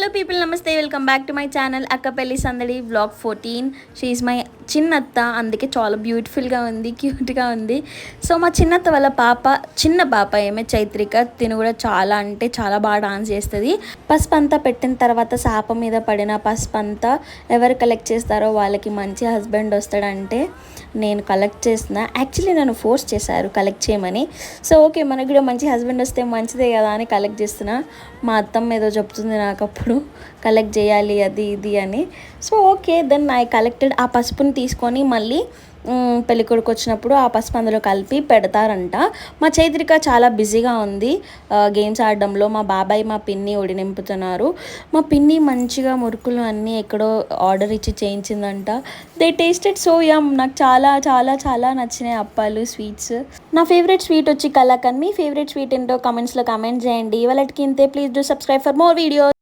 Hello people, నమస్తే. Welcome back to my channel Akkapalli సందడి vlog 14. She is my చిన్నత్త, అందుకే చాలా బ్యూటిఫుల్గా ఉంది, క్యూట్గా ఉంది. సో మా చిన్నత్త వాళ్ళ చిన్న పాప ఏమే చైత్రిక, తిను కూడా చాలా అంటే చాలా బాగా డాన్స్ చేస్తుంది. పసుపు అంతా పెట్టిన తర్వాత శాప మీద పడిన పసుపు అంతా ఎవరు కలెక్ట్ చేస్తారో వాళ్ళకి మంచి హస్బెండ్ వస్తాడంటే నేను కలెక్ట్ చేసిన. యాక్చువల్లీ నన్ను ఫోర్స్ చేశారు కలెక్ట్ చేయమని. సో ఓకే, మనకు కూడా మంచి హస్బెండ్ వస్తే మంచిదే కదా అని కలెక్ట్ చేస్తున్నా. మా అత్తమ్మ ఏదో చెప్తుంది నాకు అప్పుడు, కలెక్ట్ చేయాలి అది ఇది అని. So okay, then I collected. ఆ పసుపుని తీసుకొని మళ్ళీ పెళ్ళికొడుకు వచ్చినప్పుడు ఆ పసుపు అందులో కలిపి పెడతారంట. మా చైత్రిక చాలా బిజీగా ఉంది గేమ్స్ ఆడడంలో. మా బాబాయ్ మా పిన్ని ఒడి నింపుతున్నారు. మా పిన్ని మంచిగా మురుకులు అన్నీ ఎక్కడో ఆర్డర్ ఇచ్చి చేయించిందంట. They tasted so um. నాకు చాలా చాలా చాలా నచ్చినాయి అప్పాలు, స్వీట్స్. నా ఫేవరెట్ స్వీట్ వచ్చి కలాకండ్. మీ ఫేవరెట్ స్వీట్ ఏంటో కామెంట్స్లో కామెంట్ చేయండి. వాళ్ళకి ఇంతే. Please do subscribe for more videos.